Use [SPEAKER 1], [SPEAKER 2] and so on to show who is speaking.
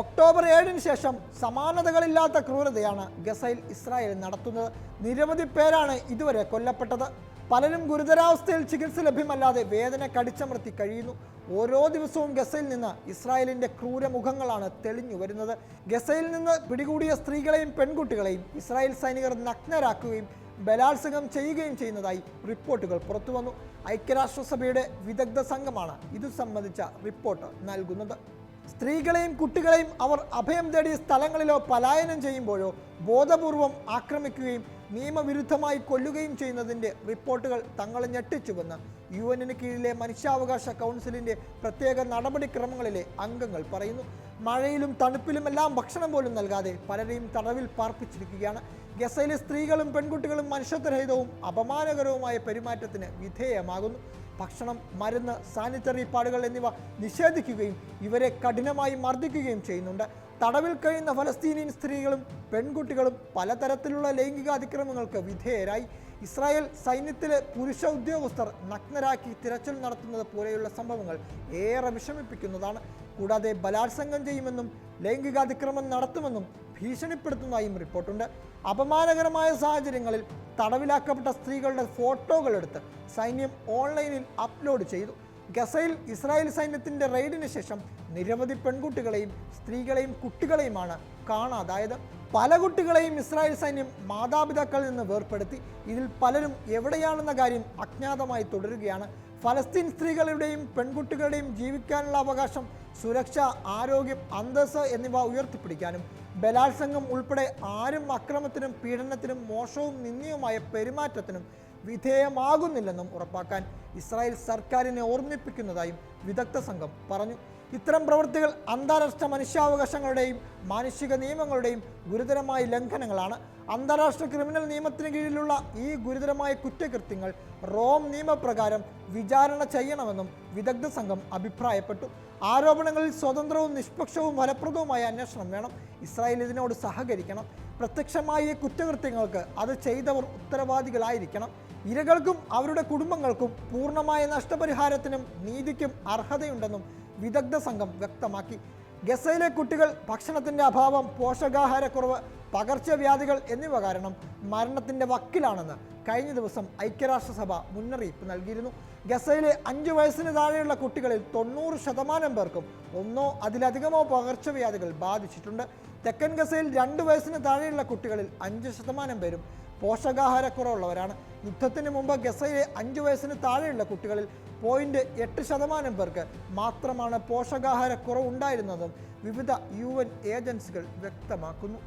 [SPEAKER 1] October 7-ന് ശേഷം സമാനതകളില്ലാത്ത ക്രൂരതയാണ് ഗസയിൽ ഇസ്രായേൽ നടത്തുന്നത്. നിരവധി പേരാണ് ഇതുവരെ കൊല്ലപ്പെട്ടത്. പലരും ഗുരുതരാവസ്ഥയിൽ ചികിത്സ ലഭ്യമല്ലാതെ വേദന കടിച്ചമർത്തി കഴിയുന്നു. ഓരോ ദിവസവും ഗസയിൽ നിന്ന് ഇസ്രായേലിന്റെ ക്രൂരമുഖങ്ങളാണ് തെളിഞ്ഞു വരുന്നത്. ഗസയിൽ നിന്ന് പിടികൂടിയ സ്ത്രീകളെയും പെൺകുട്ടികളെയും ഇസ്രായേൽ സൈനികർ നഗ്നരാക്കുകയും ബലാത്സംഗം ചെയ്യുകയും ചെയ്യുന്നതായി റിപ്പോർട്ടുകൾ പുറത്തുവന്നു. ഐക്യരാഷ്ട്രസഭയുടെ വിദഗ്ധ സംഘമാണ് ഇതു സംബന്ധിച്ച റിപ്പോർട്ട് നൽകുന്നത്. സ്ത്രീകളെയും കുട്ടികളെയും അവർ അഭയം തേടിയ സ്ഥലങ്ങളിലോ പലായനം ചെയ്യുമ്പോഴോ ബോധപൂർവം ആക്രമിക്കുകയും നിയമവിരുദ്ധമായി കൊല്ലുകയും ചെയ്യുന്നതിൻ്റെ റിപ്പോർട്ടുകൾ തങ്ങളെ ഞെട്ടിച്ചുവെന്ന് UN കീഴിലെ മനുഷ്യാവകാശ കൗൺസിലിൻ്റെ പ്രത്യേക നടപടിക്രമങ്ങളിലെ അംഗങ്ങൾ പറയുന്നു. മഴയിലും തണുപ്പിലുമെല്ലാം ഭക്ഷണം പോലും നൽകാതെ പലരെയും തടവിൽ പാർപ്പിച്ചിരിക്കുകയാണ്. ഗസയിലെ സ്ത്രീകളും പെൺകുട്ടികളും മനുഷ്യത്വരഹിതവും അപമാനകരവുമായ പെരുമാറ്റത്തിന് വിധേയമാകുന്നു. ഭക്ഷണം, മരുന്ന്, സാനിറ്ററി പാഡുകൾ എന്നിവ നിഷേധിക്കുകയും ഇവരെ കഠിനമായി മർദ്ദിക്കുകയും ചെയ്യുന്നുണ്ട്. തടവിൽ കഴിയുന്ന ഫലസ്തീനിയൻ സ്ത്രീകളും പെൺകുട്ടികളും പലതരത്തിലുള്ള ലൈംഗിക അതിക്രമങ്ങൾക്ക് വിധേയരായി. ഇസ്രായേൽ സൈന്യത്തിലെ പുരുഷ ഉദ്യോഗസ്ഥർ നഗ്നരാക്കി തിരച്ചിൽ നടത്തുന്നത് പോലെയുള്ള സംഭവങ്ങൾ ഏറെ വിഷമിപ്പിക്കുന്നതാണ്. കൂടാതെ ബലാത്സംഗം ചെയ്യുമെന്നും ലൈംഗികാതിക്രമം നടത്തുമെന്നും ഭീഷണിപ്പെടുത്തുന്നതായും റിപ്പോർട്ടുണ്ട്. അപമാനകരമായ സാഹചര്യങ്ങളിൽ തടവിലാക്കപ്പെട്ട സ്ത്രീകളുടെ ഫോട്ടോകൾ എടുത്ത് സൈന്യം ഓൺലൈനിൽ അപ്ലോഡ് ചെയ്തു. ഗസയിൽ ഇസ്രായേൽ സൈന്യത്തിൻ്റെ റെയ്ഡിന് ശേഷം നിരവധി പെൺകുട്ടികളെയും സ്ത്രീകളെയും കുട്ടികളെയുമാണ് കാണാതായത്. പല കുട്ടികളെയും ഇസ്രായേൽ സൈന്യം മാതാപിതാക്കളിൽ നിന്ന് വേർപെടുത്തി. ഇതിൽ പലരും എവിടെയാണെന്ന കാര്യം അജ്ഞാതമായി തുടരുകയാണ്. ഫലസ്തീൻ സ്ത്രീകളുടെയും പെൺകുട്ടികളുടെയും ജീവിക്കാനുള്ള അവകാശം, സുരക്ഷ, ആരോഗ്യം, അന്തസ്സ് എന്നിവ ഉയർത്തിപ്പിടിക്കാനും ബലാത്സംഗം ഉൾപ്പെടെ ആരും അക്രമത്തിനും പീഡനത്തിനും മോശവും നിന്ദ്യവുമായ പെരുമാറ്റത്തിനും വിധേയമാകുന്നില്ലെന്നും ഉറപ്പാക്കാൻ ഇസ്രായേൽ സർക്കാരിനെ ഓർമ്മിപ്പിക്കുന്നതായും വിദഗ്ധ സംഘം പറഞ്ഞു. ഇത്തരം പ്രവൃത്തികൾ അന്താരാഷ്ട്ര മനുഷ്യാവകാശങ്ങളുടെയും മാനുഷിക നിയമങ്ങളുടെയും ഗുരുതരമായ ലംഘനങ്ങളാണ്. അന്താരാഷ്ട്ര ക്രിമിനൽ നിയമത്തിന് കീഴിലുള്ള ഈ ഗുരുതരമായ കുറ്റകൃത്യങ്ങൾ റോം നിയമപ്രകാരം വിചാരണ ചെയ്യണമെന്നും വിദഗ്ധ സംഘം അഭിപ്രായപ്പെട്ടു. ആരോപണങ്ങളിൽ സ്വതന്ത്രവും നിഷ്പക്ഷവും ഫലപ്രദവുമായ അന്വേഷണം വേണം. ഇസ്രായേൽ ഇതിനോട് സഹകരിക്കണം. പ്രത്യക്ഷമായ കുറ്റകൃത്യങ്ങൾക്ക് അത് ചെയ്തവർ ഉത്തരവാദികളായിരിക്കണം. ഇരകൾക്കും അവരുടെ കുടുംബങ്ങൾക്കും പൂർണ്ണമായ നഷ്ടപരിഹാരത്തിനും നീതിക്കും അർഹതയുണ്ടെന്നും വിദഗ്ധ സംഘം വ്യക്തമാക്കി. ഗസയിലെ കുട്ടികൾ ഭക്ഷണത്തിൻ്റെ അഭാവം, പോഷകാഹാരക്കുറവ്, പകർച്ചവ്യാധികൾ എന്നിവ കാരണം മരണത്തിൻ്റെ വക്കിലാണെന്ന് കഴിഞ്ഞ ദിവസം ഐക്യരാഷ്ട്രസഭ മുന്നറിയിപ്പ് നൽകിയിരുന്നു. ഗസയിലെ 5 വയസ്സിന് താഴെയുള്ള കുട്ടികളിൽ 90% പേർക്കും ഒന്നോ അതിലധികമോ പകർച്ചവ്യാധികൾ ബാധിച്ചിട്ടുണ്ട്. തെക്കൻ ഗസയിൽ 2 വയസ്സിന് താഴെയുള്ള കുട്ടികളിൽ 5% പേരും പോഷകാഹാരക്കുറവുള്ളവരാണ്. യുദ്ധത്തിന് മുമ്പ് ഗസയിലെ 5 വയസ്സിന് താഴെയുള്ള കുട്ടികളിൽ 0.8% പേർക്ക് മാത്രമാണ് പോഷകാഹാരക്കുറവ് ഉണ്ടായിരുന്നതെന്നും വിവിധ UN ഏജൻസികൾ വ്യക്തമാക്കുന്നു.